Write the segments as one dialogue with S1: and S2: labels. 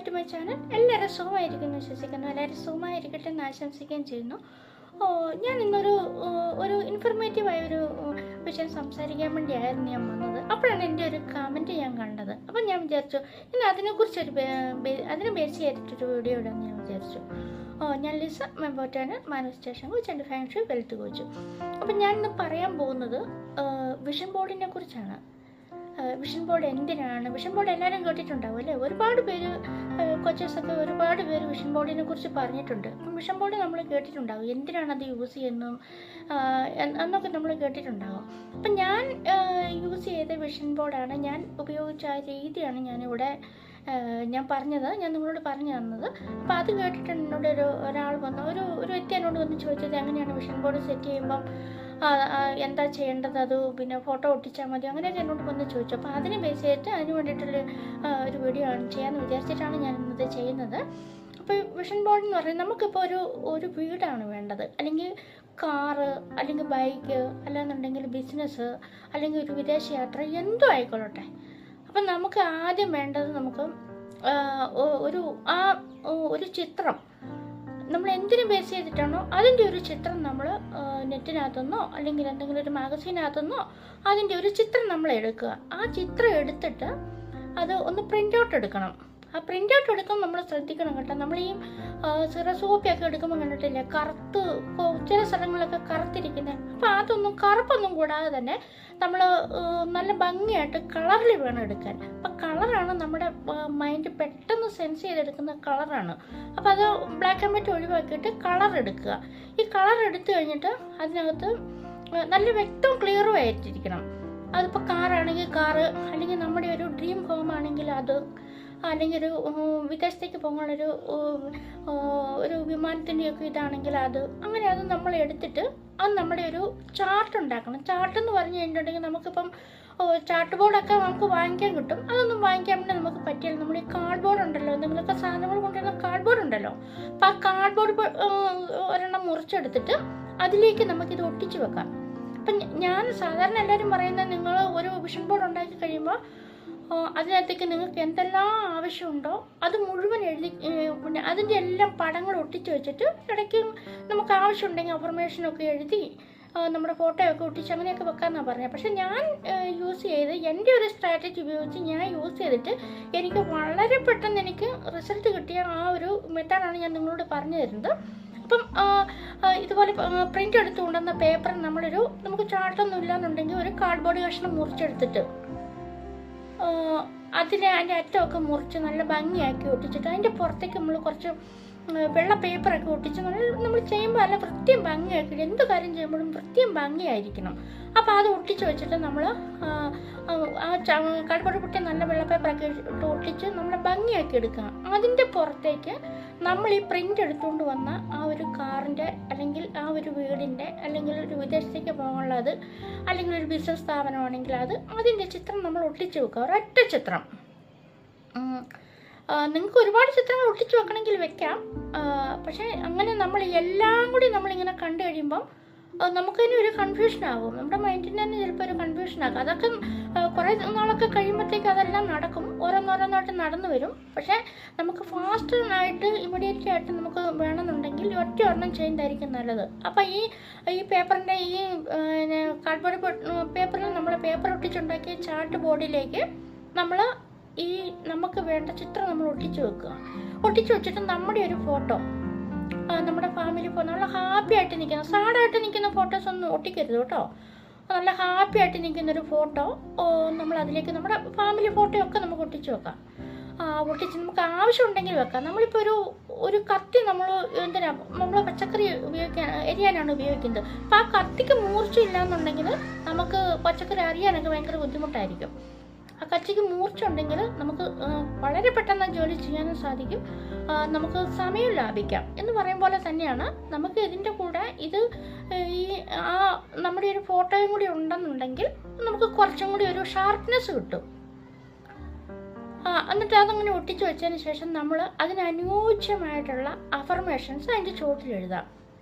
S1: To my channel. എല്ലാവരും സുഖമായിരിക്കുന്നു വിശ്വസിക്കുന്നു. എല്ലാവരും സുഖമായിരിക്കട്ടെ എന്ന് ആശംസിക്കുകയും ചെയ്യുന്നു. ഞാൻ ഇന്നൊരു ഇൻഫർമേറ്റീവായ ഒരു വിഷയം സംസാരിക്കാൻ വേണ്ടിയായിരുന്നു ഞാൻ വന്നത്. അപ്പോഴാണ് എൻ്റെ ഒരു കമൻറ്റ് ഞാൻ കണ്ടത്. അപ്പം ഞാൻ വിചാരിച്ചു ഇന്ന് അതിനെ ബേസ് ചെയ്തിട്ടൊരു വീഡിയോ ഇടാമെന്ന് ഞാൻ വിചാരിച്ചു. ഞാൻ Lisa, member channel manifestation coach and feng shui wealth coach. അപ്പം ഞാൻ ഇന്ന് പറയാൻ പോകുന്നത് വിഷൻ ബോർഡിനെ കുറിച്ചാണ്. വിഷൻ ബോർഡ് എന്തിനാണ്? വിഷൻ ബോർഡ് എല്ലാവരും കേട്ടിട്ടുണ്ടാവും അല്ലേ? ഒരുപാട് പേര് കോച്ചേഴ്സൊക്കെ ഒരുപാട് പേര് വിഷൻ ബോർഡിനെ കുറിച്ച് പറഞ്ഞിട്ടുണ്ട്. അപ്പം വിഷൻ ബോർഡ് നമ്മൾ കേട്ടിട്ടുണ്ടാവും, എന്തിനാണ് അത് യൂസ് ചെയ്യുന്നതും എന്നൊക്കെ നമ്മൾ കേട്ടിട്ടുണ്ടാകും. അപ്പം ഞാൻ യൂസ് ചെയ്ത വിഷൻ ബോർഡാണ്, ഞാൻ ഉപയോഗിച്ച ആ രീതിയാണ് ഞാൻ പറഞ്ഞത്, ഞാൻ നിങ്ങളോട് പറഞ്ഞു തന്നത്. അപ്പോൾ അത് കേട്ടിട്ട് എന്നോട് ഒരാൾ വന്നു, ഒരു വ്യക്തി എന്നോട് വന്ന് ചോദിച്ചത് എങ്ങനെയാണ് വിഷൻ ബോർഡ് സെറ്റ് ചെയ്യുമ്പം എന്താ ചെയ്യേണ്ടത്, അത് പിന്നെ ഫോട്ടോ ഒട്ടിച്ചാൽ മതി, അങ്ങനെയൊക്കെ എന്നോട് വന്ന് ചോദിച്ചു. അപ്പോൾ അതിനെ ബേസ് ചെയ്തിട്ട് അതിന് വേണ്ടിയിട്ടുള്ള ഒരു വീഡിയോ ചെയ്യാമെന്ന് വിചാരിച്ചിട്ടാണ് ഞാൻ ഇന്നത് ചെയ്യുന്നത്. അപ്പോൾ വിഷൻ ബോർഡ് എന്ന് പറയുന്നത് നമുക്കിപ്പോൾ ഒരു വീടാണ് വേണ്ടത്, അല്ലെങ്കിൽ കാറ്, അല്ലെങ്കിൽ ബൈക്ക്, അല്ലാന്നുണ്ടെങ്കിൽ ബിസിനസ്, അല്ലെങ്കിൽ ഒരു വിദേശയാത്ര, എന്തോ ആയിക്കൊള്ളട്ടെ. അപ്പം നമുക്ക് ആദ്യം വേണ്ടത് നമുക്ക് ഒരു ചിത്രം, നമ്മൾ എന്തിനു ബേസ് ചെയ്തിട്ടാണോ അതിൻ്റെ ഒരു ചിത്രം നമ്മൾ നെറ്റിനകത്തുനിന്നോ അല്ലെങ്കിൽ എന്തെങ്കിലും ഒരു മാഗസീനകത്തുനിന്നോ അതിൻ്റെ ഒരു ചിത്രം നമ്മൾ എടുക്കുക. ആ ചിത്രം എടുത്തിട്ട് അത് ഒന്ന് പ്രിൻ്റ് ഔട്ട് എടുക്കണം. ആ പ്രിൻ്റ് ഔട്ട് എടുക്കുമ്പോൾ നമ്മൾ ശ്രദ്ധിക്കണം കേട്ടോ. നമ്മൾ ഈ സിറസോപ്പിയൊക്കെ എടുക്കുമ്പോൾ കണ്ടിട്ടില്ലേ, കറുത്ത് ചില സ്ഥലങ്ങളിലൊക്കെ കറുത്തിരിക്കുന്നത്. അപ്പോൾ അതൊന്നും കറുപ്പൊന്നും കൂടാതെ തന്നെ നമ്മൾ നല്ല ഭംഗിയായിട്ട് കളറിൽ വേണം എടുക്കാൻ. അപ്പം കളറാണ് നമ്മുടെ മൈൻഡ് പെട്ടെന്ന് സെൻസ് ചെയ്തെടുക്കുന്ന കളറാണ്. അപ്പോൾ അത് ബ്ലാക്ക് ആൻഡ് വൈറ്റ് ഒഴിവാക്കിയിട്ട് കളർ എടുക്കുക. ഈ കളർ എടുത്തു കഴിഞ്ഞിട്ട് അതിനകത്ത് നല്ല വ്യക്തവും ക്ലിയറും ആയിട്ടിരിക്കണം. അതിപ്പോൾ കാറാണെങ്കിൽ കാറ്, അല്ലെങ്കിൽ നമ്മുടെ ഒരു ഡ്രീം ഹോം ആണെങ്കിൽ അത്, അല്ലെങ്കിൽ ഒരു വിദേശത്തേക്ക് പോകാനുള്ളൊരു ഒരു വിമാനത്തിൻ്റെയൊക്കെ ഇതാണെങ്കിൽ അത്, അങ്ങനെ അത് നമ്മൾ എടുത്തിട്ട് അത് നമ്മുടെ ഒരു ചാർട്ട് ഉണ്ടാക്കണം. ചാർട്ടെന്ന് പറഞ്ഞു കഴിഞ്ഞിട്ടുണ്ടെങ്കിൽ നമുക്കിപ്പം ചാർട്ട് ബോർഡൊക്കെ നമുക്ക് വാങ്ങിക്കാൻ കിട്ടും. അതൊന്നും വാങ്ങിക്കാൻ വേണ്ടി നമുക്ക് പറ്റില്ല. നമ്മൾ ഈ കാർഡ് ബോർഡ് ഉണ്ടല്ലോ, എന്തെങ്കിലുമൊക്കെ സാധനങ്ങൾ കൊണ്ടുവരുന്ന കാർഡ് ബോർഡ് ഉണ്ടല്ലോ, അപ്പോൾ ആ കാർഡ് ബോർഡ് ഒരെണ്ണം മുറിച്ചെടുത്തിട്ട് അതിലേക്ക് നമുക്കിത് ഒട്ടിച്ച് വെക്കാം. അപ്പം ഞാൻ സാധാരണ എല്ലാവരും പറയുന്നത്, നിങ്ങൾ ഒരു വിഷൻ ബോർഡ് ഉണ്ടാക്കി കഴിയുമ്പോൾ അതിനകത്തേക്ക് നിങ്ങൾക്ക് എന്തെല്ലാം ആവശ്യമുണ്ടോ അത് മുഴുവൻ എഴുതി, പിന്നെ അതിൻ്റെ എല്ലാം പടങ്ങൾ ഒട്ടിച്ച് വെച്ചിട്ട് ഇടയ്ക്ക് നമുക്ക് ആവശ്യമുണ്ടെങ്കിൽ അഫർമേഷനൊക്കെ എഴുതി നമ്മുടെ ഫോട്ടോയൊക്കെ ഒട്ടിച്ച് അങ്ങനെയൊക്കെ വെക്കാമെന്നാണ് പറഞ്ഞത്. പക്ഷേ ഞാൻ യൂസ് ചെയ്ത് എൻ്റെ ഒരു സ്ട്രാറ്റജി ഉപയോഗിച്ച് ഞാൻ യൂസ് ചെയ്തിട്ട് എനിക്ക് വളരെ പെട്ടെന്ന് എനിക്ക് റിസൾട്ട് കിട്ടിയ ആ ഒരു മെത്തേഡാണ് ഞാൻ നിങ്ങളോട് പറഞ്ഞു തരുന്നത്. അപ്പം ഇതുപോലെ പ്രിൻ്റ് എടുത്ത് കൊണ്ടുവന്ന പേപ്പർ നമുക്ക് ചാർട്ടൊന്നും ഇല്ലാന്നുണ്ടെങ്കിൽ ഒരു കാർഡ് ബോർഡ് കഷ്ണം മുറിച്ചെടുത്തിട്ട് അതിൻ്റെ അറ്റമൊക്കെ മുറിച്ച് നല്ല ഭംഗിയാക്കി ഒട്ടിച്ചിട്ട് അതിൻ്റെ പുറത്തേക്ക് നമ്മൾ കുറച്ച് വെള്ള പേപ്പറൊക്കെ ഒട്ടിച്ച് നമ്മൾ ചെയ്യുമ്പോൾ നല്ല വൃത്തിയും ഭംഗിയാക്കി, എന്ത് കാര്യം ചെയ്യുമ്പോഴും വൃത്തിയും ഭംഗിയായിരിക്കണം. അപ്പോൾ അത് ഒട്ടിച്ച് വെച്ചിട്ട് നമ്മൾ ആ കാർഡ്ബോർഡ് പൊട്ടി നല്ല വെള്ള പേപ്പറൊക്കെ ഇട്ട് ഒട്ടിച്ച് നമ്മൾ ഭംഗിയാക്കി എടുക്കുക. അതിൻ്റെ പുറത്തേക്ക് നമ്മൾ ഈ പ്രിൻ്റ് എടുത്തുകൊണ്ട് വന്ന ആ ഒരു കാറിൻ്റെ, അല്ലെങ്കിൽ ആ ഒരു വീടിൻ്റെ, അല്ലെങ്കിൽ ഒരു വിദേശത്തേക്ക് പോകാനുള്ളത്, അല്ലെങ്കിൽ ഒരു ബിസിനസ് സ്ഥാപനമാണെങ്കിൽ അതിൻ്റെ ചിത്രം നമ്മൾ ഒട്ടിച്ച് വെക്കുക, ഒരൊറ്റ ചിത്രം. നിങ്ങൾക്ക് ഒരുപാട് ചിത്രങ്ങൾ ഒട്ടിച്ച് വെക്കണമെങ്കിൽ വെക്കാം. പക്ഷേ അങ്ങനെ നമ്മൾ എല്ലാം കൂടി നമ്മളിങ്ങനെ കണ്ടു കഴിയുമ്പം നമുക്കതിന് ഒരു കൺഫ്യൂഷനാകും, നമ്മുടെ മൈൻഡിന് തന്നെ ചിലപ്പോൾ ഒരു കൺഫ്യൂഷനാകും. അതൊക്കെ കുറേ നാളൊക്കെ കഴിയുമ്പോഴത്തേക്ക് അതെല്ലാം നടക്കും, ഓരോന്നോരോന്നായിട്ട് നടന്നു വരും. പക്ഷേ നമുക്ക് ഫാസ്റ്റായിട്ട് ഇമ്മീഡിയറ്റ് ആയിട്ട് നമുക്ക് വേണമെന്നുണ്ടെങ്കിൽ ഒറ്റ ഒരെണ്ണം ചെയ്യുന്നതായിരിക്കും നല്ലത്. അപ്പോൾ ഈ പേപ്പറിൻ്റെ ഈ കാർഡ്ബോർഡ് പേപ്പറിൽ നമ്മൾ പേപ്പർ ഒട്ടിച്ചുണ്ടാക്കിയ ചാർട്ട് ബോർഡിലേക്ക് നമ്മൾ നമുക്ക് വേണ്ട ചിത്രം നമ്മൾ ഒട്ടിച്ച് വെക്കുക. ഒട്ടിച്ച് വെച്ചിട്ട് നമ്മുടെ ഒരു ഫോട്ടോ, നമ്മുടെ ഫാമിലി ഫോട്ടോ, നല്ല ഹാപ്പി ആയിട്ട് നിൽക്കുന്ന, സാഡായിട്ട് നിൽക്കുന്ന ഫോട്ടോസ് ഒന്നും ഒട്ടിക്കരുത് കേട്ടോ. നല്ല ഹാപ്പി ആയിട്ട് നിൽക്കുന്നൊരു ഫോട്ടോ നമ്മൾ അതിലേക്ക് നമ്മുടെ ഫാമിലി ഫോട്ടോയൊക്കെ നമുക്ക് ഒട്ടിച്ച് വെക്കാം. ഒട്ടിച്ച് നമുക്ക് ആവശ്യമുണ്ടെങ്കിൽ വെക്കാം. നമ്മളിപ്പോൾ ഒരു കത്തി നമ്മൾ പച്ചക്കറി എരിയാനാണ് ഉപയോഗിക്കുന്നത്. അപ്പോൾ ആ കത്തിക്ക് മൂർച്ചയില്ല എന്നുണ്ടെങ്കിൽ നമുക്ക് പച്ചക്കറി അറിയാനൊക്കെ ഭയങ്കര ബുദ്ധിമുട്ടായിരിക്കും. ആ കത്തിക്ക് മൂർച്ചുണ്ടെങ്കിൽ നമുക്ക് വളരെ പെട്ടെന്ന് ജോലി ചെയ്യാനും സാധിക്കും, നമുക്ക് സമയം ലാഭിക്കാം. എന്ന് പറയും പോലെ തന്നെയാണ് നമുക്ക് ഇതിൻ്റെ കൂടെ നമ്മുടെ ഒരു ഫോട്ടോയും കൂടി ഉണ്ടെന്നുണ്ടെങ്കിൽ നമുക്ക് കുറച്ചും കൂടി ഒരു ഷാർപ്നെസ് കിട്ടും. എന്നിട്ട് അതങ്ങനെ ഒട്ടിച്ച് വെച്ചതിന് ശേഷം നമ്മൾ അതിനനുയോജ്യമായിട്ടുള്ള അഫർമേഷൻസ് അതിൻ്റെ ചുവട്ടിൽ എഴുതാം.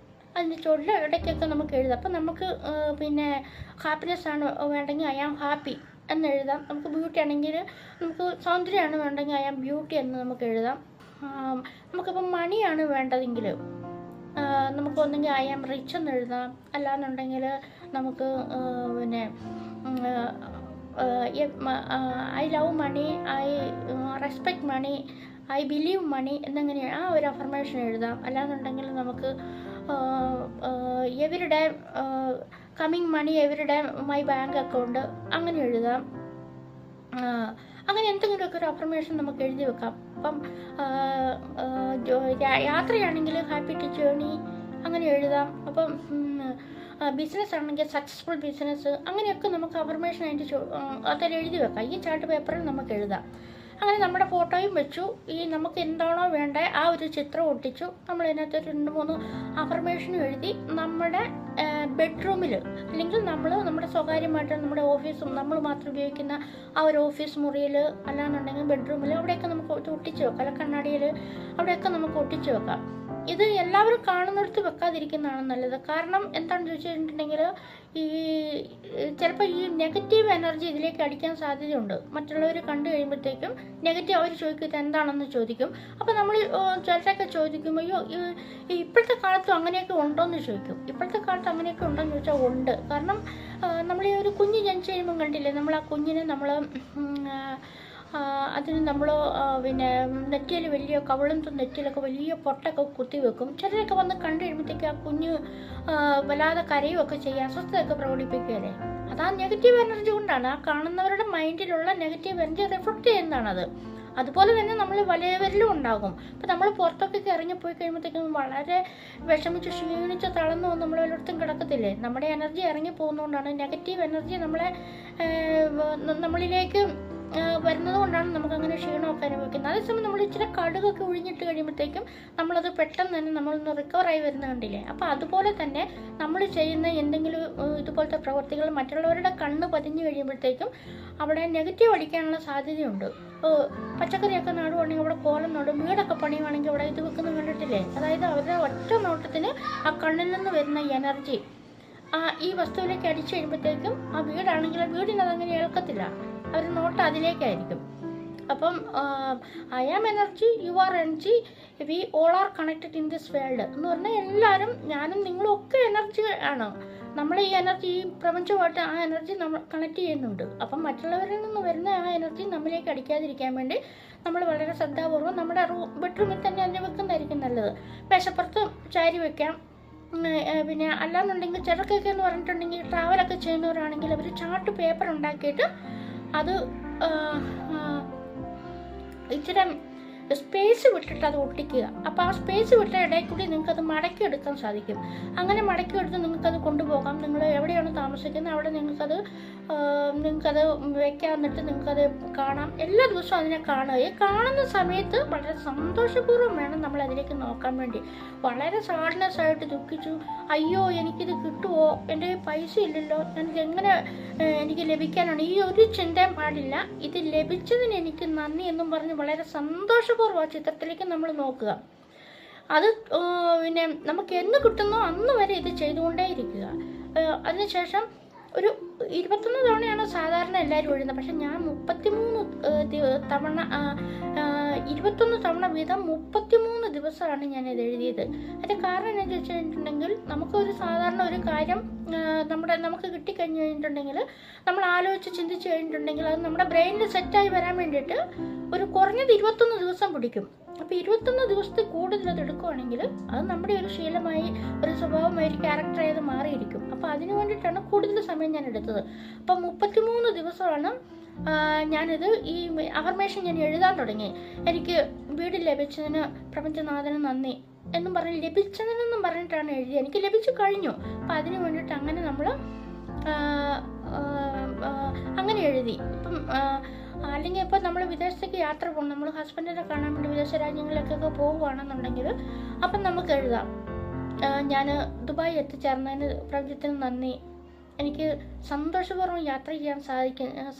S1: അതിൻ്റെ ചുവട്ടിൽ ഇടയ്ക്കൊക്കെ നമുക്ക് എഴുതാം. അപ്പം നമുക്ക് പിന്നെ ഹാപ്പിനെസ് ആണ് വേണ്ടെങ്കിൽ ഐ ആം ഹാപ്പി എന്ന് എഴുതാം. നമുക്ക് ബ്യൂട്ടി ആണെങ്കിൽ, നമുക്ക് സൗന്ദര്യമാണ് വേണ്ടെങ്കിൽ ഐ ആം ബ്യൂട്ടി എന്ന് നമുക്ക് എഴുതാം. നമുക്കിപ്പം മണിയാണ് വേണ്ടതെങ്കിൽ നമുക്ക് ഒന്നെങ്കിൽ ഐ ആം റിച്ച് എന്ന് എഴുതാം, അല്ലാന്നുണ്ടെങ്കിൽ നമുക്ക് പിന്നെ I love money, I respect money, I believe money എന്നിങ്ങനെ ആ ഒരു അഫർമേഷൻ എഴുതാം. അല്ലാന്നുണ്ടെങ്കിൽ നമുക്ക് every day coming money, every day my bank account അങ്ങനെ എഴുതാം. അങ്ങനെ എന്തെങ്കിലുമൊക്കെ ഒരു അഫർമേഷൻ നമുക്ക് എഴുതി വെക്കാം. അപ്പം യാത്രയാണെങ്കിൽ ഹാപ്പി ടു ജേണി അങ്ങനെ എഴുതാം. അപ്പം ബിസിനസ് ആണെങ്കിൽ സക്സസ്ഫുൾ ബിസിനസ്, അങ്ങനെയൊക്കെ നമുക്ക് അഫർമേഷൻ അതിൽ എഴുതി വെക്കാം. ഈ ചാർട്ട് പേപ്പറിൽ നമുക്ക് എഴുതാം. അങ്ങനെ നമ്മുടെ ഫോട്ടോയും വെച്ചു, ഈ നമുക്ക് എന്താണോ വേണ്ടത് ആ ഒരു ചിത്രം ഒട്ടിച്ചു, നമ്മൾ അതിനകത്ത് 2-3 അഫർമേഷനും എഴുതി നമ്മുടെ ബെഡ്റൂമിൽ, അല്ലെങ്കിൽ നമ്മുടെ സ്വകാര്യമായിട്ട് നമ്മുടെ ഓഫീസും നമ്മൾ മാത്രം ഉപയോഗിക്കുന്ന ആ ഒരു ഓഫീസ് മുറിയിൽ, അല്ലാന്നുണ്ടെങ്കിൽ ബെഡ്റൂമിൽ, അവിടെയൊക്കെ നമുക്ക് ഒട്ടിച്ച് വെക്കാം. അല്ല കണ്ണാടിയിൽ, അവിടെയൊക്കെ നമുക്ക് ഒട്ടിച്ച് വെക്കാം. ഇത് എല്ലാവരും കാണുന്നിടത്ത് വെക്കാതിരിക്കുന്നതാണ് നല്ലത്. കാരണം എന്താണെന്ന് ചോദിച്ചിട്ടുണ്ടെങ്കിൽ ഈ ചിലപ്പോൾ ഈ നെഗറ്റീവ് എനർജി ഇതിലേക്ക് അടിക്കാൻ സാധ്യതയുണ്ട്. മറ്റുള്ളവർ കണ്ടു കഴിയുമ്പോഴത്തേക്കും നെഗറ്റീവ് അവർ ചോദിക്കും ഇത് എന്താണെന്ന് ചോദിക്കും. അപ്പോൾ നമ്മൾ ചിലരൊക്കെ ചോദിക്കും അയ്യോ ഇപ്പോഴത്തെ കാലത്തും അങ്ങനെയൊക്കെ ഉണ്ടോ എന്ന് ചോദിക്കും. ഇപ്പോഴത്തെ കാലത്ത് അങ്ങനെയൊക്കെ ഉണ്ടോ എന്ന് ചോദിച്ചാൽ ഉണ്ട്. കാരണം നമ്മൾ ഈ ഒരു കുഞ്ഞ് ജനിച്ച് കഴിയുമ്പം കണ്ടില്ലേ, നമ്മൾ ആ കുഞ്ഞിനെ അതിന് നമ്മൾ പിന്നെ നെറ്റിയിൽ വലിയ കവിളും നെറ്റിയിലൊക്കെ വലിയ പൊട്ടൊക്കെ കുത്തി വെക്കും. ചിലരൊക്കെ വന്ന് കണ്ടു കഴിയുമ്പോഴത്തേക്ക് ആ കുഞ്ഞ് വല്ലാതെ കരയുമൊക്കെ ചെയ്യുക, അസ്വസ്ഥതയൊക്കെ പ്രകടിപ്പിക്കുകയല്ലേ. അത് ആ നെഗറ്റീവ് എനർജി കൊണ്ടാണ്. ആ കാണുന്നവരുടെ മൈൻഡിലുള്ള നെഗറ്റീവ് എനർജി റിഫ്ലക്റ്റ് ചെയ്യുന്നതാണത്. അതുപോലെ തന്നെ നമ്മൾ വലിയവരിലും ഉണ്ടാകും. അപ്പം നമ്മൾ പുറത്തൊക്കെ ഇറങ്ങിപ്പോയി കഴിയുമ്പോഴത്തേക്കും വളരെ വിഷമിച്ച് ക്ഷീണിച്ച് തളർന്നു നമ്മൾ എല്ലായിടത്തും കിടക്കത്തില്ലേ. നമ്മുടെ എനർജി ഇറങ്ങി പോകുന്നതുകൊണ്ടാണ്, നെഗറ്റീവ് എനർജി നമ്മളിലേക്ക് വരുന്നത് കൊണ്ടാണ് നമുക്കങ്ങനെ ക്ഷീണമൊക്കെ അനുഭവിക്കുന്നത്. അതേസമയം നമ്മൾ ഇച്ചിരി കടുകൊക്കെ ഒഴിഞ്ഞിട്ട് കഴിയുമ്പോഴത്തേക്കും നമ്മളത് പെട്ടെന്ന് തന്നെ നമ്മളൊന്ന് റിക്കവറായി വരുന്ന കണ്ടില്ലേ. അപ്പോൾ അതുപോലെ തന്നെ നമ്മൾ ചെയ്യുന്ന എന്തെങ്കിലും ഇതുപോലത്തെ പ്രവർത്തികൾ മറ്റുള്ളവരുടെ കണ്ണ് പതിഞ്ഞു കഴിയുമ്പോഴത്തേക്കും അവിടെ നെഗറ്റീവ് അടിക്കാനുള്ള സാധ്യതയുണ്ട്. പച്ചക്കറിയൊക്കെ നടുവാണെങ്കിൽ അവിടെ കോലം നടും, വീടൊക്കെ പണിയുവാണെങ്കിൽ അവിടെ ഇത് വെക്കുന്നത് കണ്ടിട്ടില്ലേ. അതായത് അവരുടെ ഒറ്റ നോട്ടത്തിന് ആ കണ്ണിൽ നിന്ന് വരുന്ന എനർജി ഈ വസ്തുവിലേക്ക് അടിച്ചു കഴിയുമ്പോഴത്തേക്കും ആ വീടാണെങ്കിൽ ആ വീടിനതങ്ങനെ ഏൽക്കത്തില്ല, അവരുടെ നോട്ടം അതിലേക്കായിരിക്കും. അപ്പം I am energy, you are energy, we all are connected in this world എന്ന് പറഞ്ഞാൽ എല്ലാവരും, ഞാനും നിങ്ങളും ഒക്കെ എനർജി ആണ്. നമ്മൾ ഈ എനർജി, ഈ പ്രപഞ്ചമായിട്ട് ആ എനർജി നമ്മൾ കണക്ട് ചെയ്യുന്നുണ്ട്. അപ്പം മറ്റുള്ളവരിൽ നിന്ന് വരുന്ന ആ എനർജി നമ്മളിലേക്ക് അടിക്കാതിരിക്കാൻ വേണ്ടി നമ്മൾ വളരെ ശ്രദ്ധാപൂർവ്വം നമ്മുടെ ബെഡ്റൂമിൽ തന്നെ അതിനെ വെക്കുന്നതായിരിക്കും നല്ലത്. മേശപ്പുറത്ത് ചാരി വെക്കാം. പിന്നെ അല്ലാന്നുണ്ടെങ്കിൽ ചിലർക്കൊക്കെ എന്ന് പറഞ്ഞിട്ടുണ്ടെങ്കിൽ ട്രാവലൊക്കെ ചെയ്യുന്നവരാണെങ്കിൽ അവർ ചാർട്ട് പേപ്പർ ഉണ്ടാക്കിയിട്ട് അത് ഇച്ചിരി സ്പേസ് വിട്ടിട്ട് അത് ഒട്ടിക്കുക. അപ്പോൾ ആ സ്പേസ് വിട്ട ഇടയിൽ കൂടി നിങ്ങൾക്കത് മടക്കിയെടുക്കാൻ സാധിക്കും. അങ്ങനെ മടക്കിയെടുത്ത് നിങ്ങൾക്കത് കൊണ്ടുപോകാം. നിങ്ങൾ എവിടെയാണ് താമസിക്കുന്നത് അവിടെ നിങ്ങൾക്കത് വെക്കാൻ, എന്നിട്ട് നിങ്ങൾക്കത് കാണാം. എല്ലാ ദിവസവും അതിനെ കാണുക. ഈ കാണുന്ന സമയത്ത് വളരെ സന്തോഷപൂർവ്വം വേണം നമ്മൾ അതിലേക്ക് നോക്കാൻ വേണ്ടി. വളരെ സാഡ്നെസ് ആയിട്ട് ദുഃഖിച്ചു, അയ്യോ എനിക്കിത് കിട്ടുമോ, എൻ്റെ പൈസ ഇല്ലല്ലോ, എങ്ങനെ എനിക്ക് ലഭിക്കാനാണ്, ഈ ഒരു ചിന്തയും പാടില്ല. ഇത് ലഭിച്ചതിന് എനിക്ക് നന്ദി എന്നും പറഞ്ഞ് വളരെ സന്തോഷപൂർവ്വം ആ ചിത്രത്തിലേക്ക് നമ്മൾ നോക്കുക. അത് പിന്നെ നമുക്ക് എന്ന് കിട്ടുന്നോ അന്ന് വരെ ഇത് ചെയ്തുകൊണ്ടേയിരിക്കുക. അതിനുശേഷം ഒരു 21 തവണയാണ് സാധാരണ എല്ലാവരും എഴുതുന്നത്. പക്ഷെ ഞാൻ 21 തവണ വീതം 33 ദിവസമാണ് ഞാനിത് എഴുതിയത്. അതിൻ്റെ കാരണം എന്താണെന്ന് ചോദിച്ചിട്ടുണ്ടെങ്കിൽ, നമുക്കൊരു സാധാരണ ഒരു കാര്യം നമുക്ക് കിട്ടിക്കഴിഞ്ഞ് കഴിഞ്ഞിട്ടുണ്ടെങ്കിൽ, നമ്മൾ ആലോചിച്ച് ചിന്തിച്ച് കഴിഞ്ഞിട്ടുണ്ടെങ്കിൽ അത് നമ്മുടെ ബ്രെയിനിൽ സെറ്റായി വരാൻ വേണ്ടിയിട്ട് ഒരു കുറഞ്ഞത് 21 ദിവസം പിടിക്കും. അപ്പോൾ 21 ദിവസത്തിൽ കൂടുതൽ അത് എടുക്കുകയാണെങ്കിൽ അത് നമ്മുടെ ഒരു ശീലമായി, ഒരു സ്വഭാവമായി, ഒരു ക്യാരക്ടറായി അത് മാറിയിരിക്കും. അപ്പോൾ അതിന് വേണ്ടിയിട്ടാണ് കൂടുതൽ സമയം ഞാൻ എടുത്തത്. അപ്പം 33 ദിവസമാണ് ഞാനിത് ഈ അഫർമേഷൻ ഞാൻ എഴുതാൻ തുടങ്ങി. എനിക്ക് വീട് ലഭിച്ചതിന് പ്രപഞ്ചനാഥന് നന്ദി എന്നും പറഞ്ഞ്, ലഭിച്ചതിനെന്നും പറഞ്ഞിട്ടാണ് എഴുതിയത്. എനിക്ക് ലഭിച്ചു കഴിഞ്ഞു. അപ്പം അതിന് വേണ്ടിയിട്ട് അങ്ങനെ നമ്മൾ അങ്ങനെ എഴുതി. ഇപ്പം അല്ലെങ്കിൽ ഇപ്പോൾ നമ്മൾ വിദേശത്തേക്ക് യാത്ര പോകണം, നമ്മൾ ഹസ്ബൻഡിനെ കാണാൻ വേണ്ടി വിദേശ രാജ്യങ്ങളിലേക്കൊക്കെ പോവുകയാണെന്നുണ്ടെങ്കിൽ അപ്പം നമുക്ക് എഴുതാം, ഞാൻ ദുബായ് എത്തിച്ചേർന്നതിന് പ്രപഞ്ചത്തിന് നന്ദി, എനിക്ക് സന്തോഷപൂർവ്വം യാത്ര ചെയ്യാൻ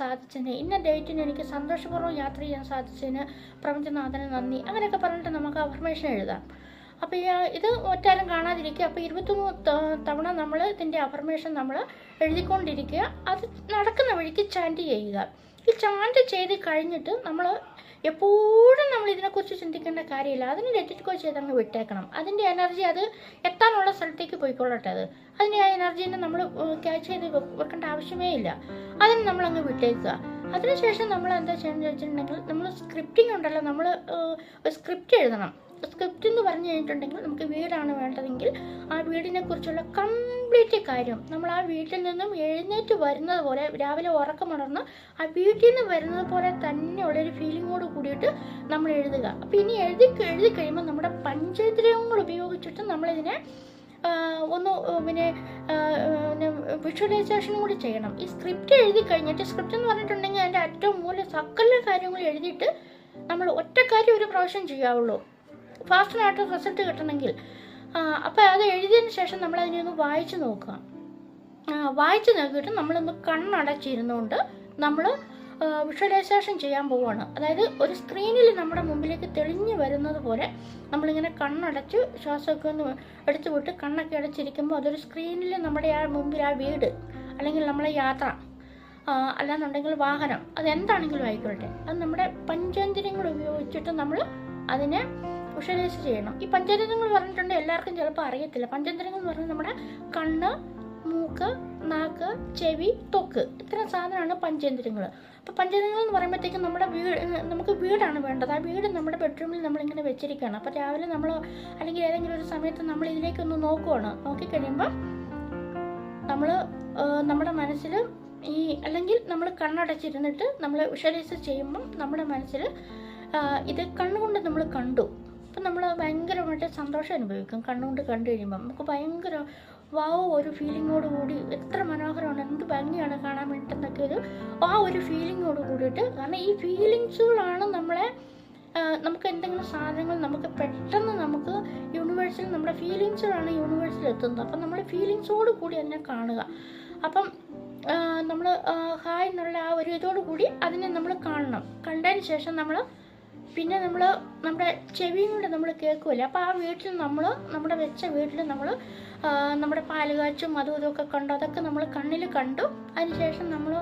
S1: സാധിച്ചതിന്, ഇന്ന ഡേറ്റിന് എനിക്ക് സന്തോഷപൂർവ്വം യാത്ര ചെയ്യാൻ സാധിച്ചതിന് പ്രപഞ്ചനാഥന് നന്ദി, അങ്ങനെയൊക്കെ പറഞ്ഞിട്ട് നമുക്ക് അഫർമേഷൻ എഴുതാം. അപ്പോൾ ഇത് ഒറ്റാലും കാണാതിരിക്കുക. അപ്പോൾ 23 തവണ നമ്മൾ ഇതിൻ്റെ അഫർമേഷൻ നമ്മൾ എഴുതിക്കൊണ്ടിരിക്കുക. അത് നടക്കുന്ന വഴിക്ക് ചാൻറ്റ് ചെയ്യുക. ഈ ചാൻറ്റ് ചെയ്ത് കഴിഞ്ഞിട്ട് നമ്മൾ എപ്പോഴും നമ്മൾ ഇതിനെക്കുറിച്ച് ചിന്തിക്കേണ്ട കാര്യമില്ല. അതിന് ലെറ്റ് ഇറ്റ് ഗോ ചെയ്തങ്ങ് വിട്ടേക്കണം. അതിൻ്റെ എനർജി അത് എത്താനുള്ള സ്ഥലത്തേക്ക് പോയിക്കൊള്ളട്ടെ. അതിൻ്റെ ആ എനർജീനെ നമ്മൾ ക്യാച്ച് ചെയ്ത് വെക്കേണ്ട ആവശ്യമേ ഇല്ല. അതിന് നമ്മളങ്ങ് വിട്ടേക്കുക. അതിനുശേഷം നമ്മൾ എന്താ ചെയ്യുന്നത് വെച്ചിട്ടുണ്ടെങ്കിൽ, നമ്മൾ സ്ക്രിപ്റ്റിംഗ് ഉണ്ടല്ലോ, നമ്മൾ സ്ക്രിപ്റ്റ് എഴുതണം. സ്ക്രിപ്റ്റ് എന്ന് പറഞ്ഞു കഴിഞ്ഞിട്ടുണ്ടെങ്കിൽ, നമുക്ക് വീടാണ് വേണ്ടതെങ്കിൽ ആ വീടിനെ കുറിച്ചുള്ള കംപ്ലീറ്റ് കാര്യം നമ്മൾ ആ വീട്ടിൽ നിന്നും എഴുന്നേറ്റ് വരുന്നത് പോലെ, രാവിലെ ഉറക്കമുണർന്ന് ആ വീട്ടിൽ നിന്ന് വരുന്നത് പോലെ തന്നെയുള്ളൊരു ഫീലിങ്ങോട് കൂടിയിട്ട് നമ്മൾ എഴുതുക. അപ്പോൾ ഇനി എഴുതി കഴിയുമ്പോൾ നമ്മുടെ പഞ്ചേന്ദ്രിയങ്ങൾ ഉപയോഗിച്ചിട്ട് നമ്മളിതിനെ ഒന്ന് വിഷ്വലൈസേഷനും കൂടി ചെയ്യണം. ഈ സ്ക്രിപ്റ്റ് എഴുതി കഴിഞ്ഞിട്ട്, സ്ക്രിപ്റ്റ് എന്ന് പറഞ്ഞിട്ടുണ്ടെങ്കിൽ അതിൻ്റെ ഏറ്റവും മൂല സകല കാര്യങ്ങൾ എഴുതിയിട്ട് നമ്മൾ ഒറ്റ കാര്യം ഒരു പ്രാവശ്യം ചെയ്യാവുള്ളൂ, ഫാസ്റ്റിനായിട്ട് റിസൾട്ട് കിട്ടണമെങ്കിൽ. അപ്പോൾ അത് എഴുതിയതിന് ശേഷം നമ്മളതിനെ ഒന്ന് വായിച്ച് നോക്കുക. വായിച്ച് നോക്കിയിട്ട് നമ്മളൊന്ന് കണ്ണടച്ചിരുന്നുകൊണ്ട് നമ്മൾ വിഷ്വലൈസേഷൻ ചെയ്യാൻ പോവുകയാണ്. അതായത് ഒരു സ്ക്രീനിൽ നമ്മുടെ മുമ്പിലേക്ക് തെളിഞ്ഞു വരുന്നത് പോലെ നമ്മളിങ്ങനെ കണ്ണടച്ച് ശ്വാസമൊക്കെ ഒന്ന് എടുത്തു വിട്ട് കണ്ണൊക്കെ അടച്ചിരിക്കുമ്പോൾ അതൊരു സ്ക്രീനിൽ നമ്മുടെ ആ മുമ്പിൽ ആ വീട്, അല്ലെങ്കിൽ നമ്മളെ യാത്ര, അല്ലാന്നുണ്ടെങ്കിൽ വാഹനം, അതെന്താണെങ്കിലും ആയിക്കോട്ടെ, അത് നമ്മുടെ പഞ്ചേന്ദ്രിയങ്ങൾ ഉപയോഗിച്ചിട്ട് നമ്മൾ അതിനെ വിഷ്വലൈസ് ചെയ്യണം. ഈ പഞ്ചേന്ദ്രിയങ്ങൾ പറഞ്ഞിട്ടുണ്ടെങ്കിൽ എല്ലാവർക്കും ചിലപ്പോൾ അറിയത്തില്ല. പഞ്ചേന്ദ്രിയങ്ങൾ എന്ന് പറഞ്ഞാൽ നമ്മുടെ കണ്ണ്, മൂക്ക്, നാക്ക്, ചെവി, ത്വക്ക്, ഇത്തരം സാധനമാണ് പഞ്ചേന്ദ്രിയങ്ങൾ. അപ്പോൾ പഞ്ചേന്ദ്രിയങ്ങൾ എന്ന് പറയുമ്പോഴത്തേക്കും നമുക്ക് വീടാണ് വേണ്ടത്. ആ വീട് നമ്മുടെ ബെഡ്റൂമിൽ നമ്മളിങ്ങനെ വെച്ചിരിക്കുകയാണ്. അപ്പോൾ രാവിലെ നമ്മൾ അല്ലെങ്കിൽ ഏതെങ്കിലും ഒരു സമയത്ത് നമ്മൾ ഇതിലേക്കൊന്ന് നോക്കുകയാണ്. നോക്കിക്കഴിയുമ്പോൾ നമ്മൾ നമ്മുടെ മനസ്സിൽ അല്ലെങ്കിൽ നമ്മൾ കണ്ണടച്ചിരുന്നിട്ട് നമ്മൾ വിഷ്വലൈസ് ചെയ്യുമ്പം നമ്മുടെ മനസ്സിൽ ഇത് കണ്ണുകൊണ്ട് നമ്മൾ കണ്ടു. അപ്പം നമ്മൾ ഭയങ്കരമായിട്ട് സന്തോഷം അനുഭവിക്കും. കണ്ണുകൊണ്ട് കണ്ടു കഴിയുമ്പം നമുക്ക് ഭയങ്കര ഒരു ഫീലിങ്ങോട് കൂടി, എത്ര മനോഹരമാണ്, എന്ത് ഭംഗിയാണ് കാണാൻ വേണ്ടിയിട്ടൊക്കെ ആ ഒരു ഫീലിങ്ങോട് കൂടിയിട്ട്. കാരണം ഈ ഫീലിങ്സുകളാണ് നമുക്ക് എന്തെങ്കിലും സാധനങ്ങൾ നമുക്ക് പെട്ടെന്ന് നമുക്ക് യൂണിവേഴ്സിൽ, നമ്മുടെ ഫീലിങ്സുകളാണ് യൂണിവേഴ്സിൽ എത്തുന്നത്. അപ്പം നമ്മൾ ഫീലിങ്സോട് കൂടി അതിനെ കാണുക. അപ്പം നമ്മൾ ഹായ് എന്നുള്ള ആ ഒരു ഇതോടു കൂടി അതിനെ നമ്മൾ കാണണം. കണ്ടതിന് ശേഷം പിന്നെ നമ്മുടെ ചെവിയും കൊണ്ട് നമ്മൾ കേൾക്കുമല്ലേ. അപ്പോൾ ആ വീട്ടിൽ നമ്മുടെ വെച്ച വീട്ടിൽ നമ്മുടെ പാലുകാച്ചും അതും ഇതൊക്കെ കണ്ടു, അതൊക്കെ നമ്മൾ കണ്ണിൽ കണ്ടു. അതിനുശേഷം നമ്മൾ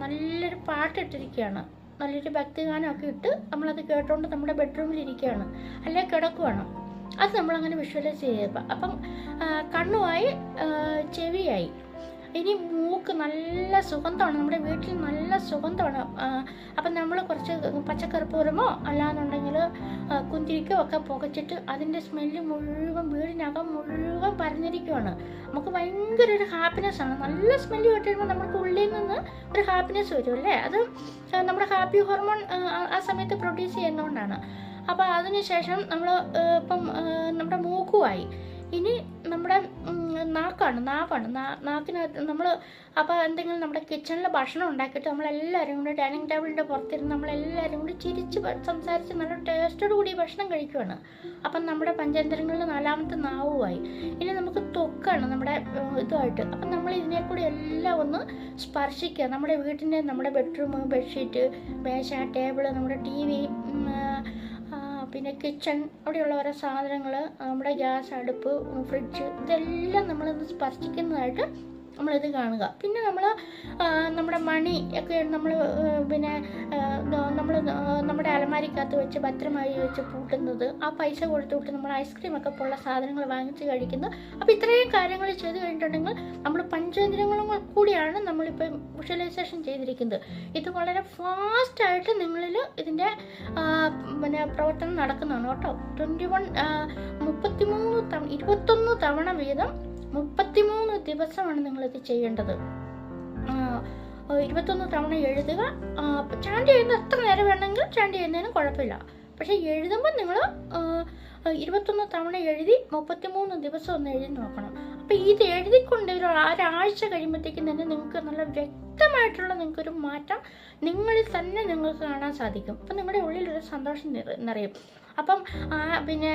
S1: നല്ലൊരു പാട്ടിട്ടിരിക്കുകയാണ്, നല്ലൊരു ഭക്തിഗാനമൊക്കെ ഇട്ട് നമ്മളത് കേട്ടുകൊണ്ട് നമ്മുടെ ബെഡ്റൂമിൽ ഇരിക്കുകയാണ്, അല്ലെ കിടക്കുവാണ്. അത് നമ്മളങ്ങനെ വിഷ്വലൈസ് ചെയ്തപ്പോൾ അപ്പം കണ്ണുമായി, ചെവിയായി. ഇനി മൂക്ക് നല്ല സുഗന്ധമാണ്, നമ്മുടെ വീട്ടിൽ നല്ല സുഗന്ധമാണ്. അപ്പം നമ്മൾ കുറച്ച് പച്ചക്കർപ്പൂരമോ അല്ലാന്നുണ്ടെങ്കിൽ കുന്തിരിക്കോ ഒക്കെ പുകച്ചിട്ട് അതിൻ്റെ സ്മെല്ല് മുഴുവൻ വീടിനകം മുഴുവൻ പരന്നിരിക്കുകയാണ്. നമുക്ക് ഭയങ്കര ഒരു ഹാപ്പിനെസ്സാണ്. നല്ല സ്മെല്ല് കേട്ടുകഴിയുമ്പോൾ നമുക്ക് ഉള്ളിൽ നിന്ന് ഒരു ഹാപ്പിനെസ് വരും അല്ലേ. അത് നമ്മുടെ ഹാപ്പി ഹോർമോൺ ആ സമയത്ത് പ്രൊഡ്യൂസ് ചെയ്യുന്നതുകൊണ്ടാണ്. അപ്പോൾ അതിനുശേഷം ഇപ്പം നമ്മുടെ മൂക്കുമായി. ഇനി നമ്മുടെ നാക്കാണ്, നാക്കിനകത്ത് അപ്പോൾ എന്തെങ്കിലും നമ്മുടെ കിച്ചണിൽ ഭക്ഷണം ഉണ്ടാക്കിയിട്ട് നമ്മളെല്ലാവരും കൂടി ഡൈനിങ് ടേബിളിൻ്റെ പുറത്തിരുന്ന് നമ്മളെല്ലാവരും കൂടി ചിരിച്ച് സംസാരിച്ച് നല്ല ടേസ്റ്റോട് കൂടി ഭക്ഷണം കഴിക്കുകയാണ്. അപ്പം നമ്മുടെ പഞ്ചേന്ദ്രിയങ്ങളിൽ 4ാമത്തെ നാവുമായി. ഇനി നമുക്ക് ത്വക്കാണ് നമ്മുടെ ഇതുമായിട്ട്. അപ്പം നമ്മൾ ഇതിനെ കൂടി എല്ലാം ഒന്ന് സ്പർശിക്കുക. നമ്മുടെ വീട്ടിൻ്റെ, നമ്മുടെ ബെഡ്റൂം, ബെഡ്ഷീറ്റ്, മേശ, ടേബിള്, നമ്മുടെ TV, പിന്നെ കിച്ചൺ, അവിടെയുള്ള ഓരോ സാധനങ്ങൾ, നമ്മുടെ ഗ്യാസ് അടുപ്പ്, ഫ്രിഡ്ജ്, ഇതെല്ലാം നമ്മളൊന്ന് സ്പർശിക്കുന്നതായിട്ട് നമ്മളിത് കാണുക. പിന്നെ നമ്മുടെ മണി ഒക്കെ പിന്നെ നമ്മുടെ അലമാരിക്കകത്ത് വെച്ച് ഭദ്രമായി വെച്ച് പൂട്ടുന്നത്, ആ പൈസ കൊടുത്തുവിട്ട് നമ്മൾ ഐസ്ക്രീമൊക്കെ പോലുള്ള സാധനങ്ങൾ വാങ്ങിച്ച് കഴിക്കുന്നത്. അപ്പോൾ ഇത്രയും കാര്യങ്ങൾ ചെയ്ത് കഴിഞ്ഞിട്ടുണ്ടെങ്കിൽ നമ്മൾ പഞ്ചേന്ദ്രിയങ്ങളും കൂടിയാണ് നമ്മളിപ്പോൾ വിഷ്വലൈസേഷൻ ചെയ്തിരിക്കുന്നത്. ഇത് വളരെ ഫാസ്റ്റായിട്ട് നിങ്ങളിൽ ഇതിൻ്റെ പ്രവർത്തനം നടക്കുന്നതാണ് കേട്ടോ. 21 തവണ വീതം 33 ദിവസമാണ് നിങ്ങളിത് ചെയ്യേണ്ടത്. 21 തവണ എഴുതുക. ചാൻഡ് ചെയ്യുന്ന എത്ര നേരം വേണമെങ്കിൽ ചാൻഡ് ചെയ്യുന്നതിന് കുഴപ്പമില്ല. പക്ഷേ എഴുതുമ്പോൾ നിങ്ങൾ 21 തവണ എഴുതി 33 ദിവസം ഒന്ന് എഴുതി നോക്കണം. അപ്പോൾ ഇത് എഴുതിക്കൊണ്ട് ഒരാഴ്ച കഴിയുമ്പോഴത്തേക്കും തന്നെ നിങ്ങൾക്ക് നല്ല വ്യക്തമായിട്ടുള്ള നിങ്ങൾക്കൊരു മാറ്റം നിങ്ങളിൽ തന്നെ നിങ്ങൾക്ക് കാണാൻ സാധിക്കും. അപ്പം നിങ്ങളുടെ ഉള്ളിലൊരു സന്തോഷം നിറയും. അപ്പം പിന്നെ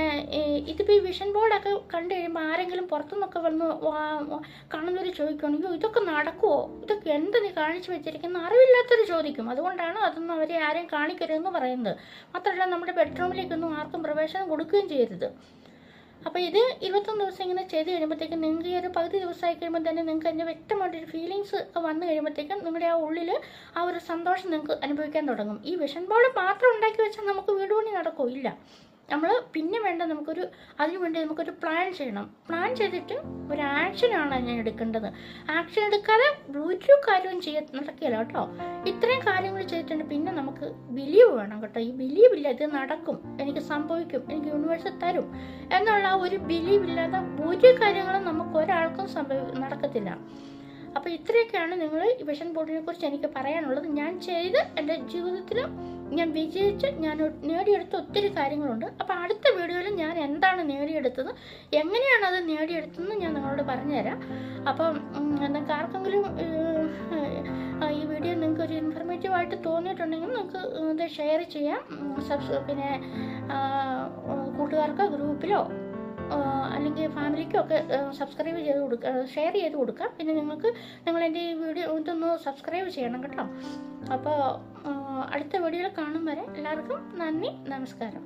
S1: ഇതിപ്പോൾ ഈ വിഷൻ ബോർഡൊക്കെ കണ്ടു കഴിയുമ്പോൾ ആരെങ്കിലും പുറത്തുനിന്നൊക്കെ വന്ന് കാണുന്നവർ ചോദിക്കുകയാണെങ്കിൽ ഇതൊക്കെ നടക്കുമോ, ഇതൊക്കെ എന്ത് നീ കാണിച്ചു വെച്ചിരിക്കുന്ന അറിവില്ലാത്തവർ ചോദിക്കും. അതുകൊണ്ടാണ് അതൊന്നും അവരെ ആരെയും കാണിക്കരുതെന്ന് പറയുന്നത്. മാത്രമല്ല നമ്മുടെ ബെഡ്റൂമിലേക്കൊന്നും ആർക്കും പ്രവേശനം കൊടുക്കുകയും ചെയ്യരുത്. അപ്പോൾ ഇത് 21 ദിവസം ഇങ്ങനെ ചെയ്ത് കഴിയുമ്പോഴത്തേക്കും നിങ്ങൾക്ക് ഈ ഒരു പകുതി ദിവസമായി കഴിയുമ്പോൾ തന്നെ നിങ്ങൾക്ക് അതിൻ്റെ വ്യക്തമായിട്ടൊരു ഫീലിങ്സ് വന്നു കഴിയുമ്പോഴത്തേക്കും നിങ്ങളുടെ ആ ഉള്ളിൽ ആ ഒരു സന്തോഷം നിങ്ങൾക്ക് അനുഭവിക്കാൻ തുടങ്ങും. ഈ വിഷൻ ബോർഡ് മാത്രം ഉണ്ടാക്കി വെച്ചാൽ നമുക്ക് വീട് പണി നടക്കോ? ഇല്ല. നമ്മൾ പിന്നെ വേണ്ട അതിനു വേണ്ടി നമുക്കൊരു പ്ലാൻ ചെയ്യണം. പ്ലാൻ ചെയ്തിട്ട് ഒരു ആക്ഷനാണ് ഞാൻ എടുക്കേണ്ടത്. ആക്ഷൻ എടുക്കാതെ ഒരു കാര്യവും നടക്കില്ല കേട്ടോ. ഇത്രയും കാര്യങ്ങൾ ചെയ്തിട്ടുണ്ട്. പിന്നെ നമുക്ക് ബിലീവ് വേണം കേട്ടോ. ഈ ബിലീവ് ഇല്ല, ഇത് നടക്കും, എനിക്ക് സംഭവിക്കും, എനിക്ക് യൂണിവേഴ്സ് തരും എന്നുള്ള ഒരു ബിലീവ് ഇല്ലാതെ ഒരു കാര്യങ്ങളും നമുക്ക് ഒരാൾക്കും നടക്കത്തില്ല. അപ്പോൾ ഇത്രയൊക്കെയാണ് നിങ്ങൾ ഈ വിഷൻ ബോർഡിനെ കുറിച്ച് എനിക്ക് പറയാനുള്ളത്. ഞാൻ ചെയ്ത് എൻ്റെ ജീവിതത്തിലും ഞാൻ വിജയിച്ച് ഞാൻ നേടിയെടുത്ത ഒത്തിരി കാര്യങ്ങളുണ്ട്. അപ്പോൾ അടുത്ത വീഡിയോയിൽ ഞാൻ എന്താണ് നേടിയെടുത്തത്, എങ്ങനെയാണ് അത് നേടിയെടുത്തതെന്ന് ഞാൻ നിങ്ങളോട് പറഞ്ഞുതരാം. അപ്പം നിങ്ങൾക്ക് ആർക്കെങ്കിലും ഈ വീഡിയോ നിങ്ങൾക്ക് ഒരു ഇൻഫർമേറ്റീവായിട്ട് തോന്നിയിട്ടുണ്ടെങ്കിൽ നിങ്ങൾക്ക് ഇത് ഷെയർ ചെയ്യാം. പിന്നെ കൂട്ടുകാർക്കോ ഗ്രൂപ്പിലോ അല്ലെങ്കിൽ ഫാമിലിക്കോ ഒക്കെ സബ്സ്ക്രൈബ് ചെയ്ത് കൊടുക്കുക, ഷെയർ ചെയ്ത് കൊടുക്കുക. പിന്നെ നിങ്ങൾ എൻ്റെ ഈ വീഡിയോ ഇതൊന്ന് സബ്സ്ക്രൈബ് ചെയ്യണം കേട്ടോ. അപ്പോൾ അടുത്ത വീഡിയോയിൽ കാണും വരെ എല്ലാവർക്കും നന്ദി, നമസ്കാരം.